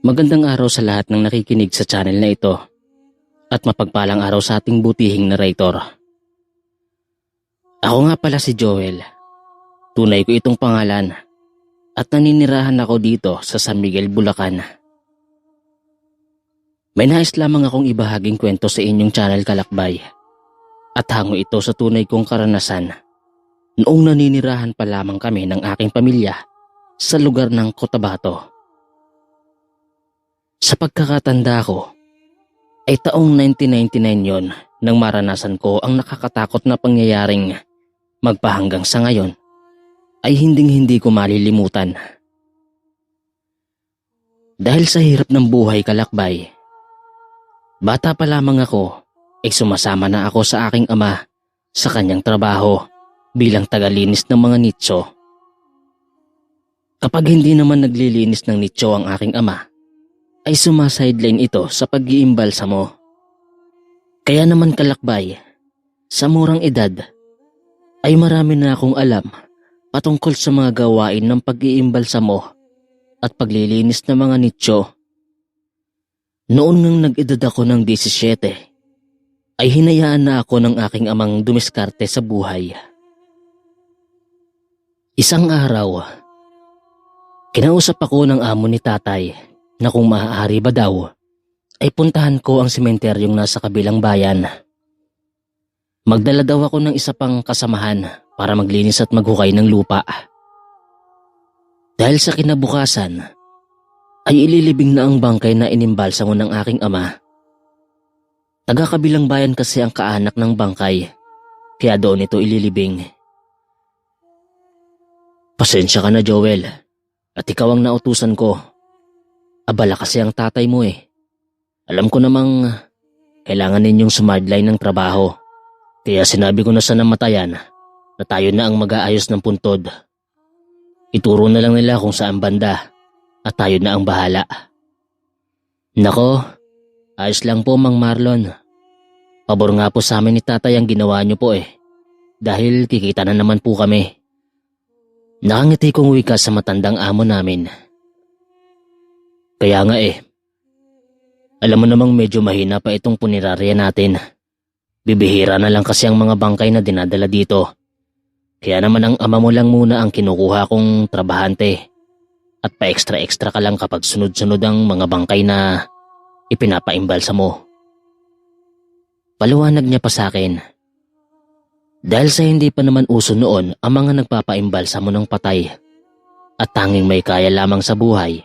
Magandang araw sa lahat ng nakikinig sa channel na ito at mapagpalang araw sa ating butihing narrator. Ako nga pala si Joel. Tunay ko itong pangalan at naninirahan ako dito sa San Miguel, Bulacan. May nais lamang akong ibahaging kwento sa inyong channel Kalakbay at hango ito sa tunay kong karanasan noong naninirahan pa lamang kami ng aking pamilya sa lugar ng Cotabato. Sa pagkakatanda ko, ay taong 1999 yon nang maranasan ko ang nakakatakot na pangyayaring magpahanggang sa ngayon ay hinding-hindi ko malilimutan. Dahil sa hirap ng buhay Kalakbay, bata pa lamang ako ay sumasama na ako sa aking ama sa kanyang trabaho bilang tagalinis ng mga nitso. Kapag hindi naman naglilinis ng nitso ang aking ama, ay sumasideline ito sa pag-iimbalsamo. Kaya naman Kalakbay, sa murang edad, ay marami na akong alam patungkol sa mga gawain ng pag-iimbalsamo at paglilinis ng mga nitso. Noon ngang nag-edad ako ng 17, ay hinayaan na ako ng aking amang dumiskarte sa buhay. Isang araw, kinausap ako ng amo ni tatay na kung maaari ba daw ay puntahan ko ang sementeryong nasa kabilang bayan. Magdala daw ako ng isa pang kasamahan para maglinis at maghukay ng lupa. Dahil sa kinabukasan ay ililibing na ang bangkay na inimbalsamo ng aking ama. Taga kabilang bayan kasi ang kaanak ng bangkay, kaya doon ito ililibing. Pasensya ka na Joel, at ikaw ang nautusan ko. Abala kasi ang tatay mo eh. Alam ko namang kailangan ninyong sumadline ng trabaho. Kaya sinabi ko na sa namatayan na tayo na ang mag-aayos ng puntod. Ituro na lang nila kung saan banda at tayo na ang bahala. Nako, ayos lang po Mang Marlon. Pabor nga po sa amin ni tatay ang ginawa niyo po eh. Dahil kikita na naman po kami. Nakangiti kong wika sa matandang amo namin. Kaya nga eh. Alam mo namang medyo mahina pa itong punerarya natin. Bibihira na lang kasi ang mga bangkay na dinadala dito. Kaya naman ang ama mo lang muna ang kinukuha kong trabahante. At pa-extra-extra ka lang kapag sunod-sunod ang mga bangkay na ipinapaimbalsa mo. Paliwanag niya pa sa akin. Dahil sa hindi pa naman uso noon ang mga nagpapaimbalsa mo ng patay. At tanging may kaya lamang sa buhay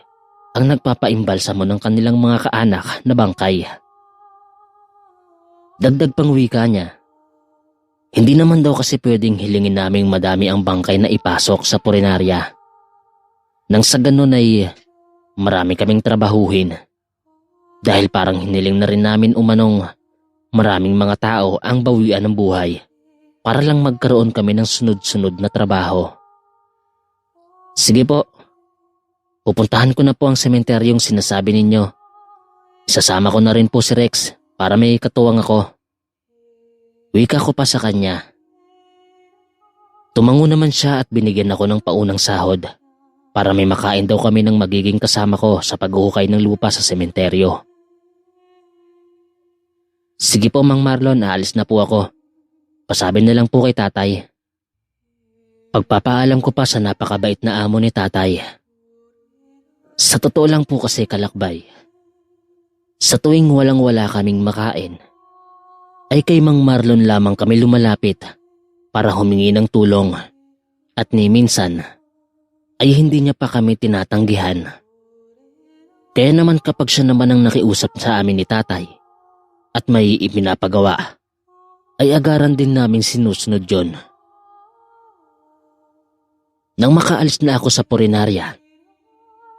ang nagpapaimbalsamo ng kanilang mga kaanak na bangkay. Dagdag pang wika niya, hindi naman daw kasi pwedeng hilingin naming madami ang bangkay na ipasok sa purinarya. Nang sa ganun ay marami kaming trabahuhin. Dahil parang hiniling na rin namin umanong maraming mga tao ang bawian ng buhay para lang magkaroon kami ng sunod-sunod na trabaho. Sige po. Pupuntahan ko na po ang sementeryong sinasabi ninyo. Isasama ko na rin po si Rex para may katuwang ako. Wika ko pa sa kanya. Tumango naman siya at binigyan ako ng paunang sahod para may makain daw kami ng magiging kasama ko sa paghuhukay ng lupa sa sementeryo. Sige po Mang Marlon, aalis na po ako. Pasabi na lang po kay tatay. Pagpapaalam ko pa sa napakabait na amo ni tatay. Sa totoo lang po kasi Kalakbay, sa tuwing walang-wala kaming makain, ay kay Mang Marlon lamang kami lumalapit para humingi ng tulong at ni minsan ay hindi niya pa kami tinatanggihan. Kaya naman kapag siya naman ang nakiusap sa amin ni tatay at may ipinapagawa, ay agaran din namin sinusunod yon. Nang makaalis na ako sa purinarya,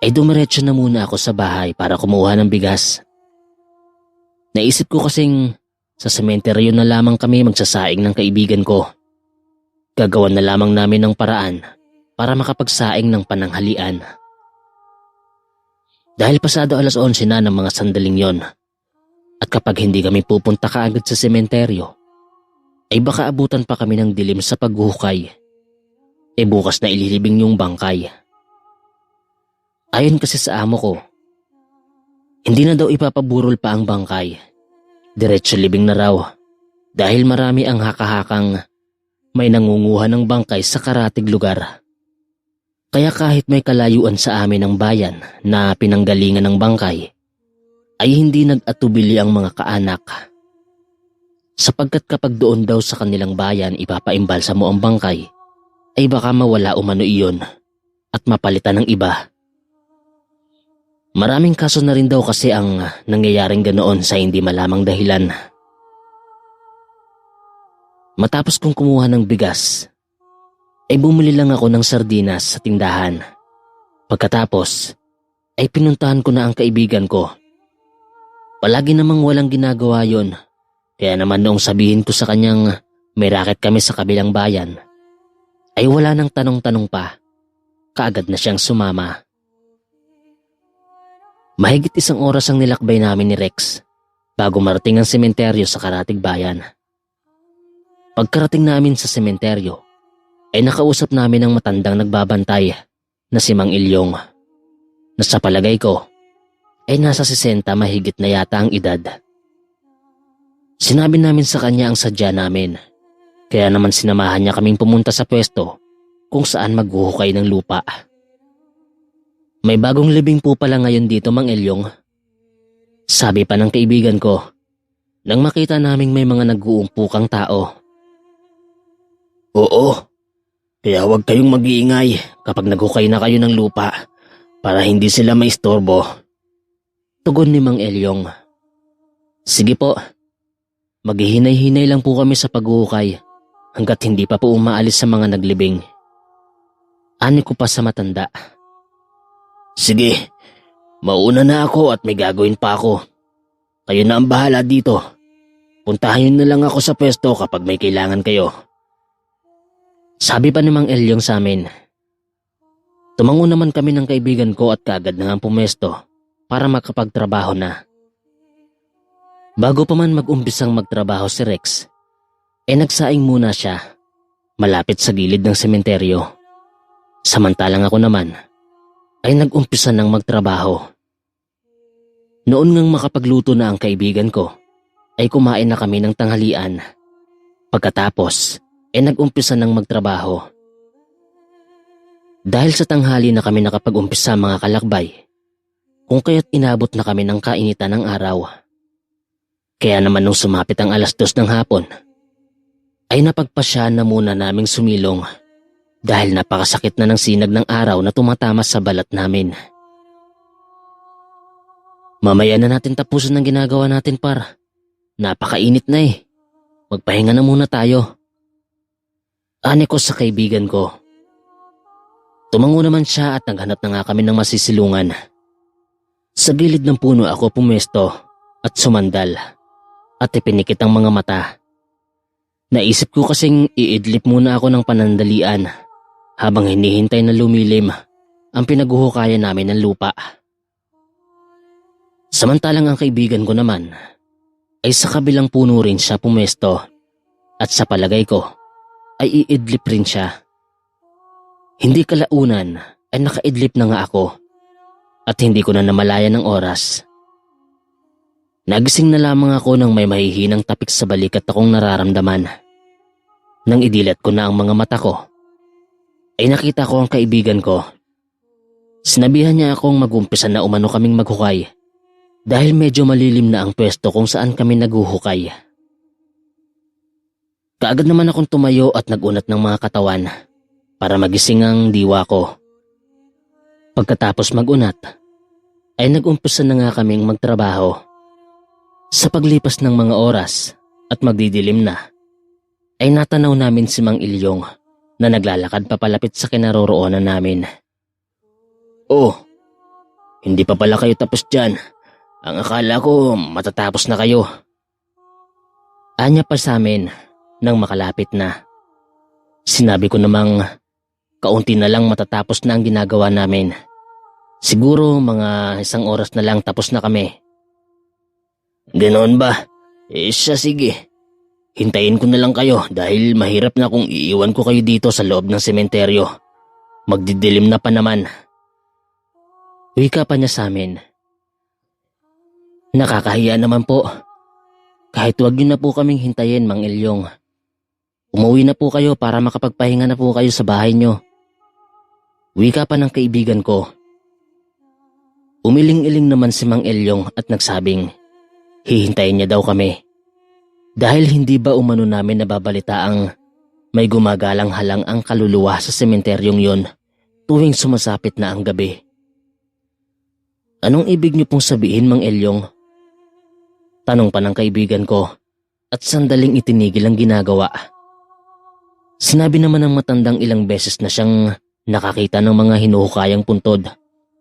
ay dumiretso na muna ako sa bahay para kumuha ng bigas. Naisip ko kasing sa sementeryo na lamang kami magsasaing ng kaibigan ko. Gagawan na lamang namin ng paraan para makapagsaing ng pananghalian. Dahil pasado 11:00 na ng mga sandaling yon, at kapag hindi kami pupunta kaagad sa sementeryo, ay baka abutan pa kami ng dilim sa paghuhukay. Bukas na ililibing yung bangkay. Ayon kasi sa amo ko, Hindi na daw ipapaburol pa ang bangkay. Diretso libing na raw dahil marami ang haka-hakang may nangunguha ng bangkay sa karatig lugar. Kaya kahit may kalayuan sa amin ang bayan na pinanggalingan ng bangkay, ay hindi nag-atubili ang mga kaanak. Sapagkat kapag doon daw sa kanilang bayan ipapaimbalsa mo ang bangkay, ay baka mawala umano iyon at mapalitan ng iba. Maraming kaso na rin daw kasi ang nangyayaring ganoon sa hindi malamang dahilan. Matapos kong kumuha ng bigas, ay bumili lang ako ng sardinas sa tindahan. Pagkatapos, ay pinuntahan ko na ang kaibigan ko. Palagi namang walang ginagawa yon, kaya naman noong sabihin ko sa kanyang may raket kami sa kabilang bayan, ay wala nang tanong-tanong pa, kaagad na siyang sumama. Mahigit 1 oras ang nilakbay namin ni Rex bago marating ang sementeryo sa karatig bayan. Pagkarating namin sa sementeryo, ay nakausap namin ang matandang nagbabantay na si Mang Ilyong, na sa palagay ko ay nasa 60 mahigit na yata ang edad. Sinabi namin sa kanya ang sadya namin, kaya naman sinamahan niya kaming pumunta sa pwesto kung saan maghuhukay ng lupa. May bagong libing po pala ngayon dito, Mang Ilyong. Sabi pa ng kaibigan ko nang makita naming may mga nag-uumpukang tao. Oo, kaya huwag kayong mag-iingay kapag naghukay na kayo ng lupa para hindi sila maistorbo. Tugon ni Mang Ilyong. Sige po, maghihinay-hinay lang po kami sa paghuhukay hanggat hindi pa po umaalis sa mga naglibing. Ani ko pa sa matanda. Sige, mauna na ako at may gagawin pa ako. Kayo na ang bahala dito. Puntahan na lang ako sa pwesto kapag may kailangan kayo. Sabi pa ni Mang Ilyong sa amin. Tumango naman kami ng kaibigan ko at kaagad na nga pumesto para makapagtrabaho na. Bago pa man mag-umpisang magtrabaho si Rex, nagsaing muna siya malapit sa gilid ng sementeryo. Samantalang ako naman ay nag-umpisa ng magtrabaho. Noon ngang makapagluto na ang kaibigan ko, ay kumain na kami ng tanghalian. Pagkatapos, nag-umpisa ng magtrabaho. Dahil sa tanghali na kami nakapag-umpisa mga kalakbay, kung kaya't inabot na kami ng kainitan ng araw. Kaya naman nung sumapit ang 2:00 ng hapon, ay napagpasya na muna naming sumilong dahil napakasakit na ng sinag ng araw na tumatama sa balat namin. Mamaya na natin tapusin ang ginagawa natin, par. Napakainit na eh. Magpahinga na muna tayo. Ani ko sa kaibigan ko. Tumango naman siya at naghanap na nga kami ng masisilungan. Sa gilid ng puno ako pumesto at sumandal at ipinikit ang mga mata. Naisip ko kasing iidlip muna ako ng panandalian habang hinihintay na lumilim ang pinaghuhukayan namin ng lupa. Samantalang ang kaibigan ko naman ay sa kabilang puno rin siya pumesto at sa palagay ko ay iidlip rin siya. Hindi kalaunan ay nakaidlip na nga ako at hindi ko na namalayan ng oras. Nagising na lamang ako nang may mahihinang tapik sa balikat akong nararamdaman. Nang idilat ko na ang mga mata ko, ay nakita ko ang kaibigan ko. Sinabihan niya akong mag-umpisa na umano kaming maghukay dahil medyo malilim na ang pwesto kung saan kami naghuhukay. Kaagad naman akong tumayo at nagunat ng mga katawan para magising ang diwa ko. Pagkatapos magunat, ay nag-umpisa na nga kaming magtrabaho. Sa paglipas ng mga oras at magdidilim na, ay natanaw namin si Mang Ilyong na naglalakad papalapit sa kinaroroonan namin. Oh, hindi pa pala kayo tapos dyan. Ang akala ko matatapos na kayo. Anya pa sa amin nang makalapit na. Sinabi ko namang kaunti na lang matatapos na ang ginagawa namin. Siguro mga 1 oras na lang tapos na kami. Ganoon ba? Siya sige. Hintayin ko na lang kayo dahil mahirap na kung iiwan ko kayo dito sa loob ng sementeryo. Magdidilim na pa naman. Wika pa niya sa amin. Nakakahiya naman po. Kahit wag niyo na po kaming hintayin, Mang Ilyong. Umuwi na po kayo para makapagpahinga na po kayo sa bahay niyo. Wika pa ng kaibigan ko. Umiling-iling naman si Mang Ilyong at nagsabing hihintayin niya daw kami. Dahil hindi ba umano namin nababalitaang may gumagalang halang ang kaluluwa sa sementeryong yon tuwing sumasapit na ang gabi. Anong ibig niyo pong sabihin, Mang Ilyong? Tanong pa ng kaibigan ko at sandaling itinigil ang ginagawa. Sinabi naman ng matandang ilang beses na siyang nakakita ng mga hinuhukayang puntod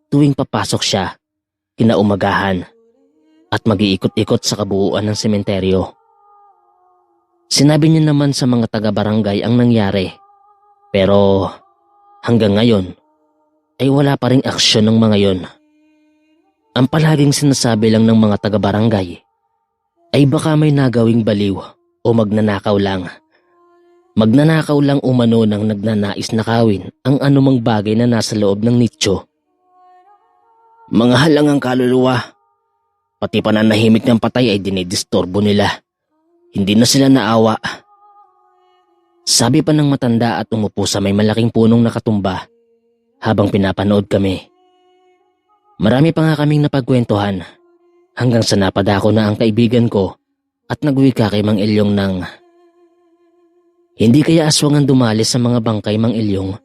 tuwing papasok siya, kinaumagahan, at mag-iikot-ikot sa kabuuan ng sementeryo. Sinabi niya naman sa mga taga-barangay ang nangyari, pero hanggang ngayon ay wala pa ring aksyon ng mga yon. Ang palaging sinasabi lang ng mga taga-barangay ay baka may nagawing baliw o magnanakaw lang. Magnanakaw lang umano ng nagnanais nakawin ang anumang bagay na nasa loob ng nicho. Mga halangang kaluluwa, pati pananahimik ng patay ay dinidisturbo nila. Hindi na sila naawa. Sabi pa ng matanda at umupo sa may malaking punong nakatumba habang pinapanood kami. Marami pa nga kaming napagkwentuhan hanggang sa napadako na ang kaibigan ko at nagwika kay Mang Ilyong ng, hindi kaya aswangan dumali sa mga bangkay, Mang Ilyong?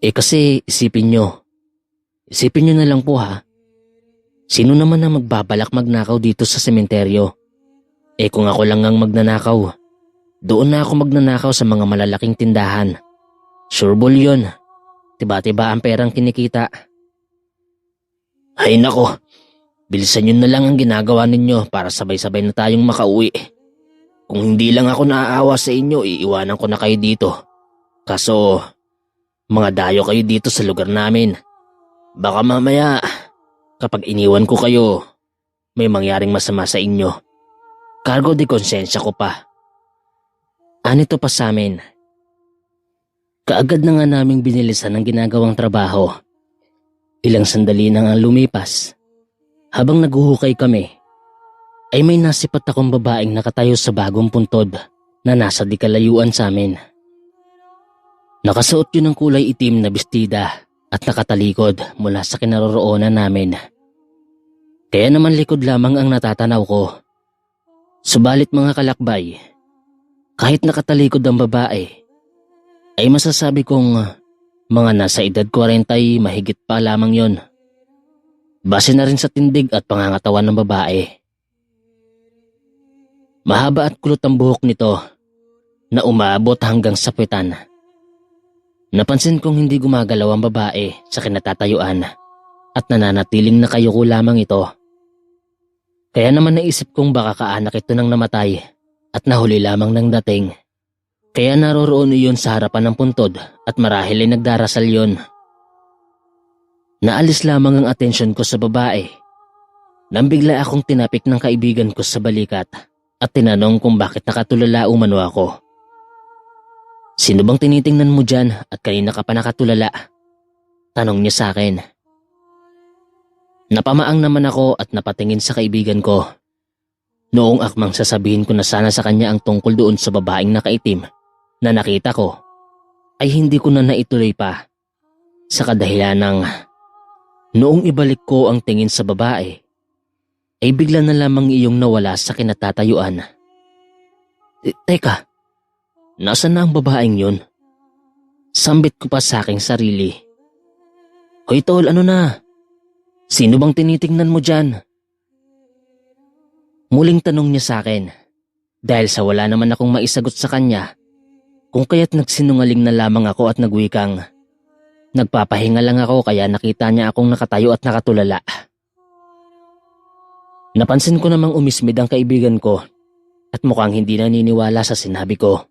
Kasi isipin nyo na lang po ha, sino naman na magbabalak magnakaw dito sa sementeryo? Kung ako lang ang magnanakaw, doon na ako magnanakaw sa mga malalaking tindahan. Sureball yun, tiba-tiba ang perang kinikita. Ay nako, bilisan nyo na lang ang ginagawa ninyo para sabay-sabay na tayong makauwi. Kung hindi lang ako naaawa sa inyo, iiwanan ko na kayo dito. Kaso, mga dayo kayo dito sa lugar namin. Baka mamaya, kapag iniwan ko kayo, may mangyaring masama sa inyo. Cargo de konsensya ko pa. Anito pa sa amin. Kaagad na nga naming binilisan ang ginagawang trabaho. Ilang sandali na nga lumipas. Habang naghuhukay kami, ay may nasipat akong babaeng nakatayo sa bagong puntod na nasa di kalayuan sa amin. Nakasuot yun ng kulay itim na bestida at nakatalikod mula sa kinaroroonan namin. Kaya naman likod lamang ang natatanaw ko. Subalit mga kalakbay, kahit nakatalikod ang babae, ay masasabi kong mga nasa edad 40 ay mahigit pa lamang yon. Base na rin sa tindig at pangangatawan ng babae. Mahaba at kulot ang buhok nito na umaabot hanggang sa puwetan. Napansin kong hindi gumagalaw ang babae sa kinatatayuan at nananatiling nakayuko lamang ito. Kaya naman naisip kong baka kaanak ito nang namatay at nahuli lamang ng dating. Kaya naroroon iyon sa harapan ng puntod at marahil ay nagdarasal yon. Naalis lamang ang atensyon ko sa babae nang bigla akong tinapik ng kaibigan ko sa balikat at tinanong kung bakit nakatulala umano ako. Sino bang tinitingnan mo dyan at kanina ka pa nakatulala? Tanong niya sa akin. Napamaang naman ako at napatingin sa kaibigan ko. Noong akmang sasabihin ko na sana sa kanya ang tungkol doon sa babaeng nakaitim na nakita ko, ay hindi ko na naituloy pa. Sa kadahilan ng noong ibalik ko ang tingin sa babae, ay bigla na lamang iyong nawala sa kinatatayuan. Teka, nasaan na ang babaeng yun? Sambit ko pa sa aking sarili. Hoy tol, ano na? Sino bang tinitingnan mo dyan? Muling tanong niya sa akin, dahil sa wala naman akong maisagot sa kanya, kung kaya't nagsinungaling na lamang ako at nagwikang, nagpapahinga lang ako kaya nakita niya akong nakatayo at nakatulala. Napansin ko namang umismid ang kaibigan ko at mukhang hindi naniniwala sa sinabi ko.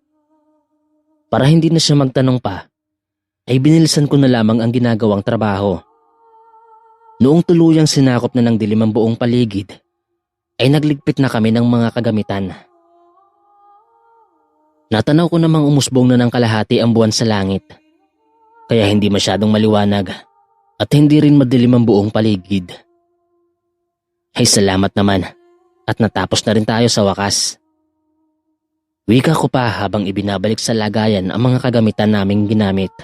Para hindi na siya magtanong pa, ay binilisan ko na lamang ang ginagawang trabaho. Noong tuluyang sinakop na ng dilim ang buong paligid, ay nagligpit na kami ng mga kagamitan. Natanaw ko namang umusbong na ng kalahati ang buwan sa langit, kaya hindi masyadong maliwanag at hindi rin madilim ang buong paligid. Ay salamat naman at natapos na rin tayo sa wakas. Wika ko pa habang ibinabalik sa lagayan ang mga kagamitan naming ginamit.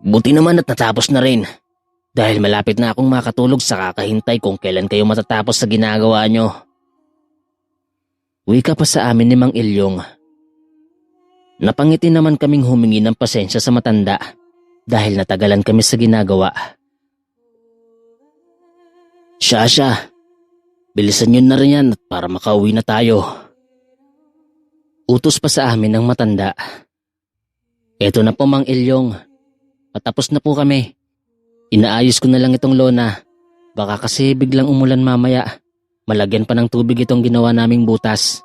Buti naman at natapos na rin. Dahil malapit na akong makatulog sa kakahintay kung kailan kayo matatapos sa ginagawa nyo. Wika pa sa amin ni Mang Ilyong. Napangiti naman kaming humingi ng pasensya sa matanda dahil natagalan kami sa ginagawa. Siya, bilisan nyo na rin yan para makauwi na tayo. Utos pa sa amin ng matanda. Eto na po Mang Ilyong, patapos na po kami. Inaayos ko na lang itong lona. Baka kasi biglang umulan mamaya. Malagyan pa ng tubig itong ginawa naming butas.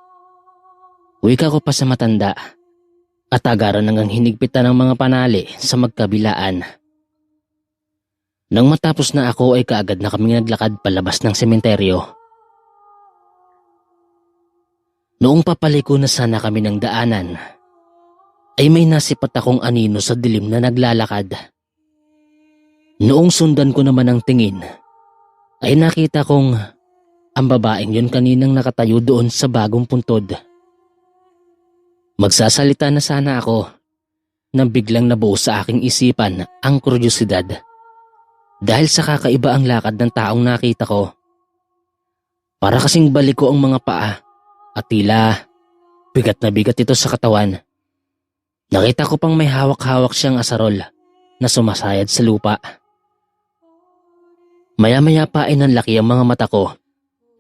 Wika ko pa sa matanda. At agaran nang hinigpitan ng mga panali sa magkabilaan. Nang matapos na ako ay kaagad na kaming naglakad palabas ng sementeryo. Noong papaliko na sana kami ng daanan, ay may nasipat akong anino sa dilim na naglalakad. Noong sundan ko naman ang tingin, ay nakita kong ang babaeng yun kaninang nakatayo doon sa bagong puntod. Magsasalita na sana ako nang biglang nabuo sa aking isipan ang kuryosidad. Dahil sa kakaiba ang lakad ng taong nakita ko. Para kasing baliko ang mga paa at tila bigat na bigat ito sa katawan. Nakita ko pang may hawak-hawak siyang asarol na sumasayad sa lupa. Maya-maya pa ay nanlaki ang mga mata ko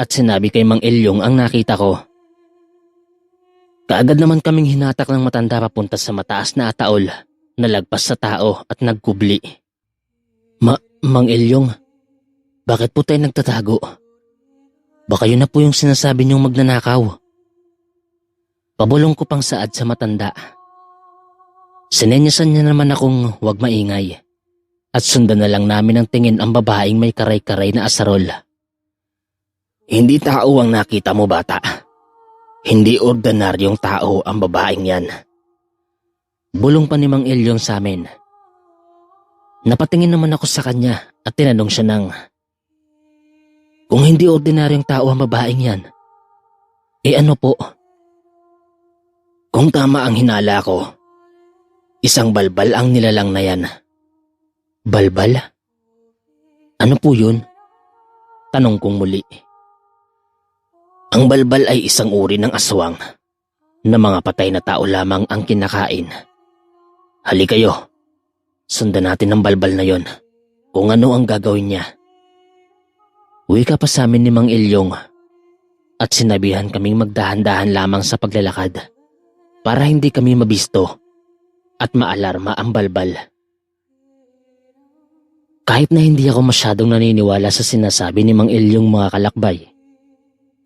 at sinabi kay Mang Ilyong ang nakita ko. Kaagad naman kaming hinatak ng matanda papunta sa mataas na ataol na lagpas sa tao at nagkubli. Mang Ilyong, bakit po tayo nagtatago? Baka yun na po yung sinasabi niyong magnanakaw. Pabulong ko pang saad sa matanda. Sinenyasan niya naman akong huwag maingay. At sundan na lang namin ang tingin ang babaeng may karay-karay na asarol. Hindi tao ang nakita mo, bata. Hindi ordinaryong tao ang babaeng yan. Bulong pa ni Mang Ilyong sa amin. Napatingin naman ako sa kanya at tinanong siya ng, kung hindi ordinaryong tao ang babaeng yan, ano po? Kung tama ang hinala ko, isang balbal ang nilalang na yan. Balbal? Ano po yun? Tanong kong muli. Ang balbal ay isang uri ng aswang na mga patay na tao lamang ang kinakain. Hali kayo, sundan natin ang balbal na yon kung ano ang gagawin niya. Wika pa sa amin ni Mang Ilyong at sinabihan kaming magdahan-dahan lamang sa paglalakad para hindi kami mabisto at maalarma ang balbal. Kahit na hindi ako masyadong naniniwala sa sinasabi ni Mang Ilyong mga kalakbay,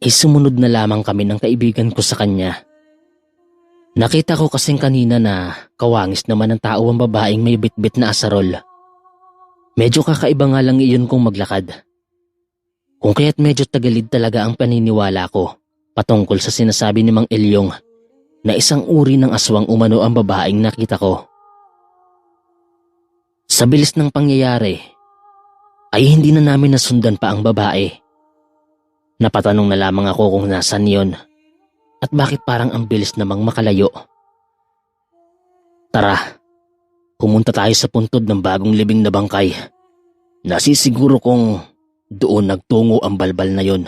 sumunod na lamang kami ng kaibigan ko sa kanya. Nakita ko kasing kanina na kawangis naman ng tao ang babaeng may bitbit na asarol. Medyo kakaiba nga lang iyon kung maglakad. Kung kaya't medyo tagalid talaga ang paniniwala ko patungkol sa sinasabi ni Mang Ilyong na isang uri ng aswang umano ang babaeng nakita ko. Sa bilis ng pangyayari, ay hindi na namin nasundan pa ang babae. Napatanong na lamang ako kung nasan yon at bakit parang ang bilis namang makalayo. Tara, pumunta tayo sa puntod ng bagong libing na bangkay. Nasisiguro kong doon nagtungo ang balbal na yon.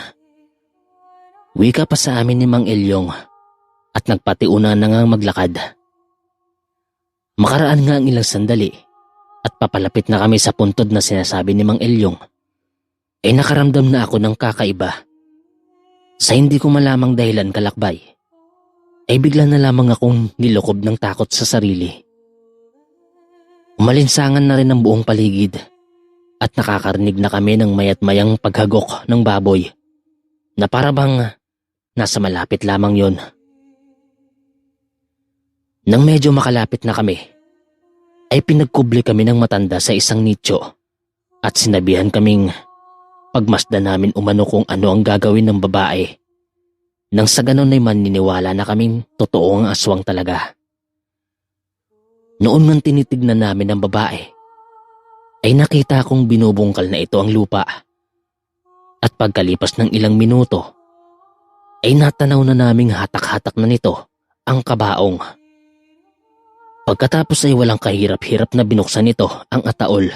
Wika pa sa amin ni Mang Ilyong at nagpatiuna na ngang maglakad. Makaraan nga ang ilang sandali at papalapit na kami sa puntod na sinasabi ni Mang Ilyong, ay nakaramdam na ako ng kakaiba. Sa hindi ko malamang dahilan kalakbay, ay bigla na lamang akong nilukob ng takot sa sarili. Umalinsangan na rin ang buong paligid at nakakarinig na kami ng mayat-mayang paghagok ng baboy na parabang nasa malapit lamang yon. Nang medyo makalapit na kami, ay pinagkubli kami ng matanda sa isang nicho at sinabihan kaming pagmasdan namin umano kung ano ang gagawin ng babae. Nang sa ganon ay maniniwala na kaming totoo ang aswang talaga. Noon man tinitignan namin ang babae, ay nakita kong binubungkal na ito ang lupa. At pagkalipas ng ilang minuto, ay natanaw na naming hatak-hatak na nito ang kabaong. Pagkatapos ay walang kahirap-hirap na binuksan nito ang ataol.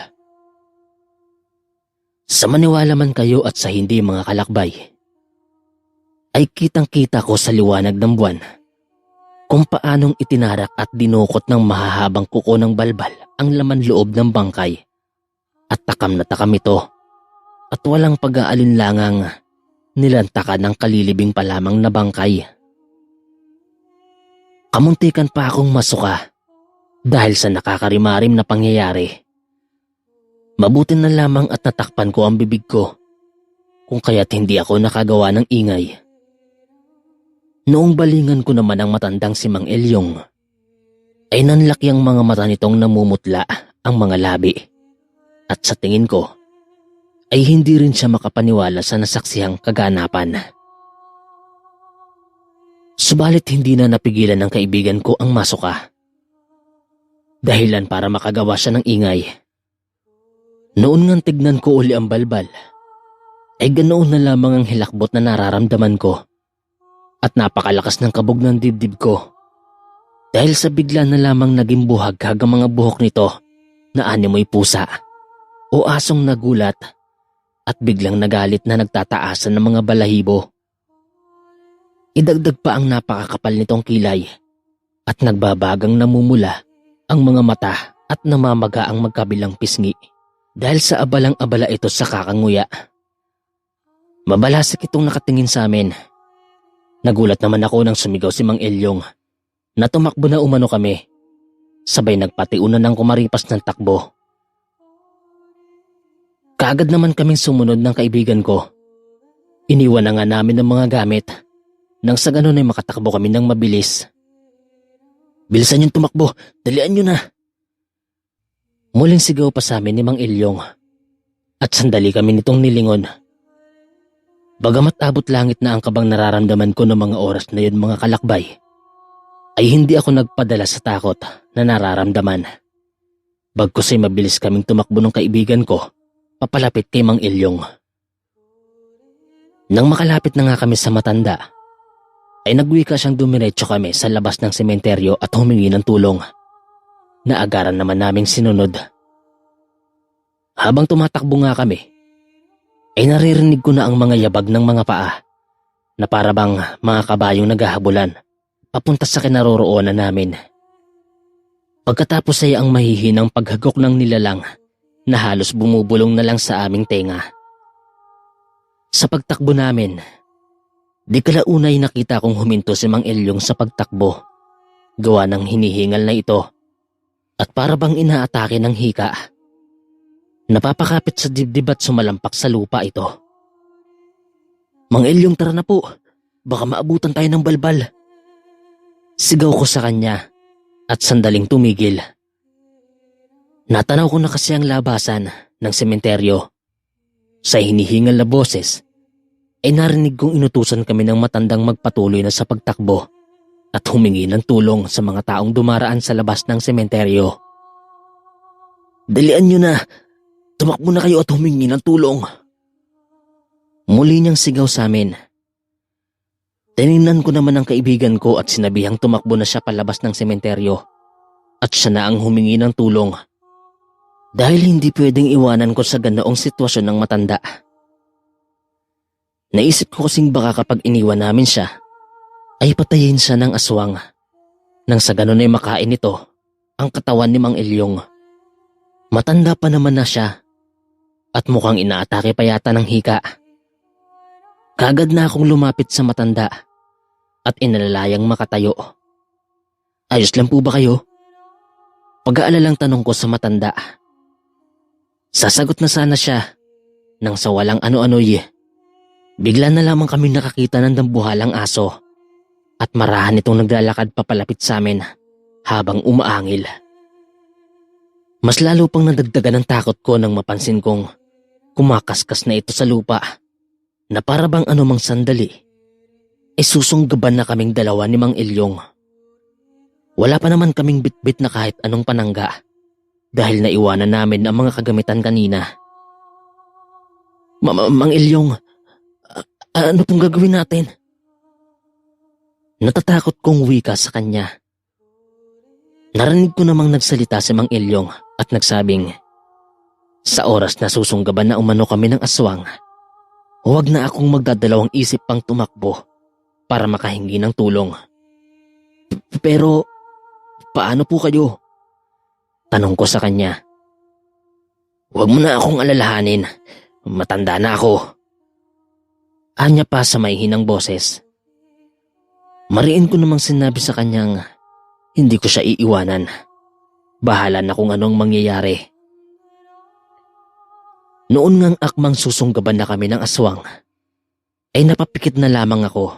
Sa maniwala man kayo at sa hindi mga kalakbay, ay kitang-kita ko sa liwanag ng buwan kung paanong itinarak at dinukot ng mahahabang kuko ng balbal ang laman loob ng bangkay. At takam na takam ito at walang pag-aalinlangang nilantakan ng kalilibing pa lamang na bangkay. Kamuntikan pa akong masuka dahil sa nakakarimarim na pangyayari. Mabuti na lamang at natakpan ko ang bibig ko kung kaya't hindi ako nakagawa ng ingay. Noong balingan ko naman ang matandang si Mang Elyong, ay nanlaki ang mga mata nitong namumutla ang mga labi. At sa tingin ko, ay hindi rin siya makapaniwala sa nasaksihang kaganapan. Subalit hindi na napigilan ng kaibigan ko ang masuka. Dahilan para makagawa siya ng ingay. Noon ngang tignan ko uli ang balbal, ay ganoon na lamang ang hilakbot na nararamdaman ko at napakalakas ng kabog ng dibdib ko dahil sa bigla na lamang naging buhaghag ang mga buhok nito na animoy pusa o asong nagulat at biglang nagalit na nagtataasan ng mga balahibo. Idagdag pa ang napakakapal nitong kilay at nagbabagang namumula ang mga mata at namamaga ang magkabilang pisngi. Dahil sa abalang-abala ito sa kakanguya. Mabalasik itong nakatingin sa amin. Nagulat naman ako nang sumigaw si Mang Elyong na tumakbo na umano kami. Sabay nagpatiunan ng kumaripas ng takbo. Kaagad naman kaming sumunod ng kaibigan ko. Iniwan na nga namin ang mga gamit nang sa ganun ay makatakbo kami ng mabilis. Bilisan niyong tumakbo, dalian niyo na. Muling sigaw pa sa amin ni Mang Elyong at sandali kami nitong nilingon. Bagamat abot langit na ang kabang nararamdaman ko ng mga oras na yun mga kalakbay, ay hindi ako nagpadala sa takot na nararamdaman. Bagkus ay mabilis kaming tumakbo ng kaibigan ko papalapit kay Mang Elyong. Nang makalapit na nga kami sa matanda, ay nagwika siyang dumiretso kami sa labas ng sementeryo at humingi ng tulong. Naagaran naman naming sinunod. Habang tumatakbo nga kami, ay naririnig ko na ang mga yabag ng mga paa na parabang mga kabayong naghahabulan papunta sa kinaroroonan namin. Pagkatapos ay ang mahihinang paghagok ng nilalang na halos bumubulong na lang sa aming tenga. Sa pagtakbo namin, di kalaunay nakita kong huminto si Mang Elyong sa pagtakbo. Gawa ng hinihingal na ito. At para bang inaatake ng hika. Napapakapit sa dibdib at sumalampak sa lupa ito. Mang Elyong, tara na po. Baka maabutan tayo ng balbal. Sigaw ko sa kanya at sandaling tumigil. Natanaw ko na kasi ang labasan ng sementeryo. Sa hinihingal na boses, ay narinig kong inutusan kami ng matandang magpatuloy na sa pagtakbo at humingi ng tulong sa mga taong dumaraan sa labas ng sementeryo. Dalian nyo na! Tumakbo na kayo at humingi ng tulong! Muli niyang sigaw sa amin. Tiningnan ko naman ang kaibigan ko at sinabihang tumakbo na siya palabas ng sementeryo at siya na ang humingi ng tulong. Dahil hindi pwedeng iwanan ko sa ganoong sitwasyon ng matanda. Naisip ko kasing baka kapag iniwan namin siya, ay patayin siya ng aswang. Nang sa ganun ay makain nito ang katawan ni Mang Elyong. Matanda pa naman na siya at mukhang inaatake pa yata ng hika. Kaagad na akong lumapit sa matanda at inalalayang makatayo. Ayos lang po ba kayo? Pag-aalalang tanong ko sa matanda. Sasagot na sana siya nang sa walang ano-ano'y. Bigla na lamang kami nakakita ng dambuhalang aso. At marahan itong naglalakad papalapit sa amin habang umaangil. Mas lalo pang nadagdagan ang takot ko nang mapansin kong kumakaskas na ito sa lupa na parabang anumang sandali ay susunggaban na kaming dalawa ni Mang Elyong. Wala pa naman kaming bitbit na kahit anong panangga dahil naiwanan namin ang mga kagamitan kanina. Mang Elyong, Ano pong gagawin natin? Natatakot kong wika sa kanya. Narinig ko namang nagsalita si Mang Ilyong at nagsabing, sa oras na susunggaban na umano kami ng aswang, huwag na akong magdadalawang isip pang tumakbo para makahingi ng tulong. Pero, paano po kayo? Tanong ko sa kanya. Huwag mo na akong alalahanin, matanda na ako. Anya pa sa may hinang boses. Mariin ko namang sinabi sa kanyang hindi ko siya iiwanan. Bahala na kung anong mangyayari. Noon ngang akmang susunggaban na kami ng aswang, ay napapikit na lamang ako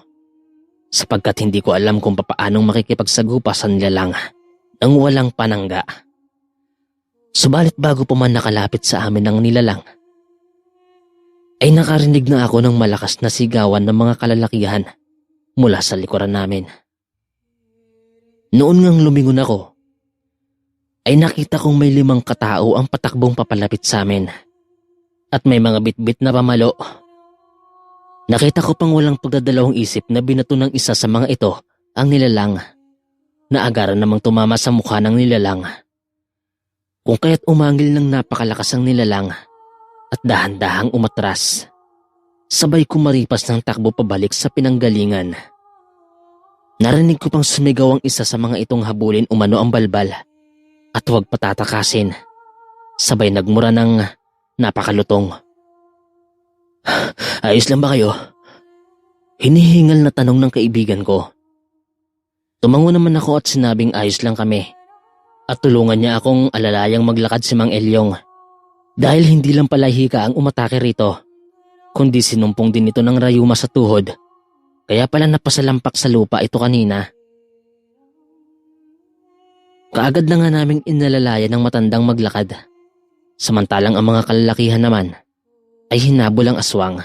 sapagkat hindi ko alam kung papaanong makikipagsagupa sa nilalang nang walang panangga. Subalit bago pa man nakalapit sa amin ang nilalang, ay nakarinig na ako ng malakas na sigawan ng mga kalalakihan mula sa likuran namin. Noon ngang lumingon ako, ay nakita kong may 5 katao ang patakbong papalapit sa amin at may mga bitbit na pamalo. Nakita ko pang walang pagdadalawang isip na binato ng isa sa mga ito ang nilalang na agaran namang tumama sa mukha ng nilalang. Kung kaya't umangil ng napakalakas ang nilalang at dahan-dahang umatras. Sabay kumaripas ng takbo pabalik sa pinanggalingan. Narinig ko pang sumigaw ang isa sa mga itong habulin umano ang balbal at huwag patatakasin. Sabay nagmura ng napakalutong. Ayos lang ba kayo? Hinihingal na tanong ng kaibigan ko. Tumango naman ako at sinabing ayos lang kami at tulungan niya akong alalayang maglakad si Mang Ilyong dahil hindi lang pala hika ang umatake rito kundi sinumpong din ito ng rayuma sa tuhod. Kaya pala napasalampak sa lupa ito kanina. Kaagad na nga naming inalalaya ng matandang maglakad. Samantalang ang mga kalalakihan naman ay hinabol ang aswang.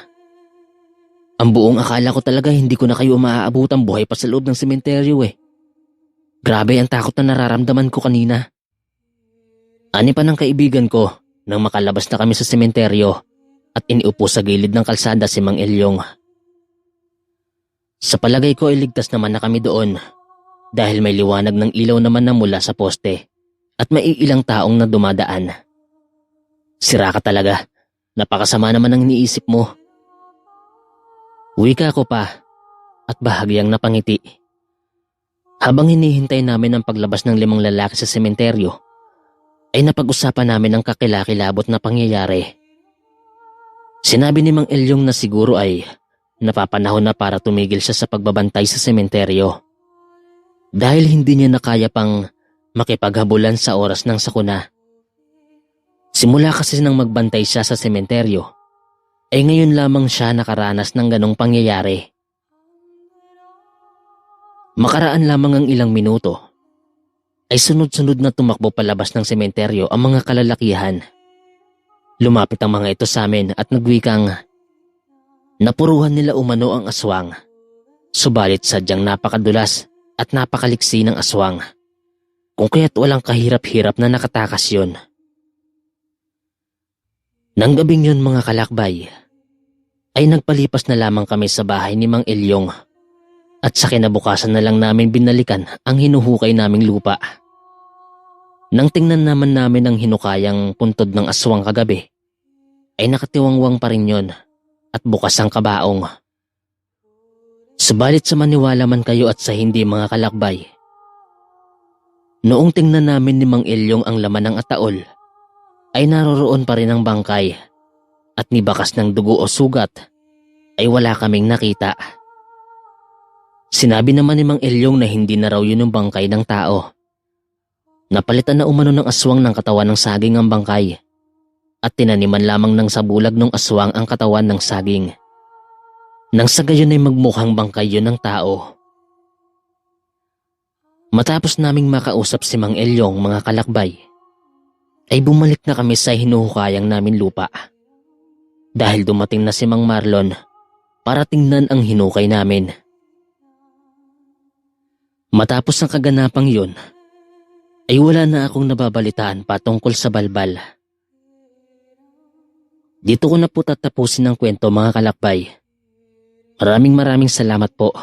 Ang buong akala ko talaga hindi ko na kayo maaabutang buhay pa sa loob ng sementeryo eh. Grabe ang takot na nararamdaman ko kanina. Ani pa ng kaibigan ko nang makalabas na kami sa sementeryo at iniupo sa gilid ng kalsada si Mang Ilyong. Sa palagay ko ay ligtas naman na kami doon dahil may liwanag ng ilaw naman na mula sa poste at may ilang taong na dumadaan. Sira ka talaga, napakasama naman ang iniisip mo. Wika ko pa at bahagyang napangiti. Habang hinihintay namin ang paglabas ng 5 lalaki sa sementeryo, ay napag-usapan namin ang kakilakilabot na pangyayari. Sinabi ni Mang Ilyong na siguro ay napapanahon na para tumigil siya sa pagbabantay sa sementeryo. Dahil hindi niya na kaya pang makipaghabulan sa oras ng sakuna. Simula kasi nang magbantay siya sa sementeryo, ay ngayon lamang siya nakaranas ng ganong pangyayari. Makaraan lamang ang ilang minuto, ay sunod-sunod na tumakbo palabas ng sementeryo ang mga kalalakihan. Lumapit ang mga ito sa amin at nagwikang napuruhan nila umano ang aswang. Subalit sadyang napakadulas at napakaliksi ng aswang. Kung kaya't walang kahirap-hirap na nakatakas yun. Nang gabing yun mga kalakbay, ay nagpalipas na lamang kami sa bahay ni Mang Ilyong at sa kinabukasan na lang namin binalikan ang hinuhukay naming lupa. Nang tingnan naman namin ang hinukayang puntod ng aswang kagabi, ay nakatiwangwang pa rin yun at bukas ang kabaong. Subalit sa maniwala man kayo at sa hindi mga kalakbay, noong tingnan namin ni Mang Ilyong ang laman ng ataol, ay naroroon pa rin ang bangkay at ni bakas ng dugo o sugat ay wala kaming nakita. Sinabi naman ni Mang Ilyong na hindi na raw yun yung bangkay ng tao. Napalitan na umano ng aswang ng katawan ng saging ang bangkay at tinaniman lamang ng sabulag ng aswang ang katawan ng saging. Nang sa gayon ay magmukhang bangkay yun ng tao. Matapos naming makausap si Mang Ilyong mga kalakbay, ay bumalik na kami sa hinuhukayang namin lupa. Dahil dumating na si Mang Marlon para tingnan ang hinukay namin. Matapos ang kaganapang yun, ay wala na akong nababalitaan patungkol sa balbal. Dito ko na po tatapusin ang kwento mga kalakbay. Maraming salamat po.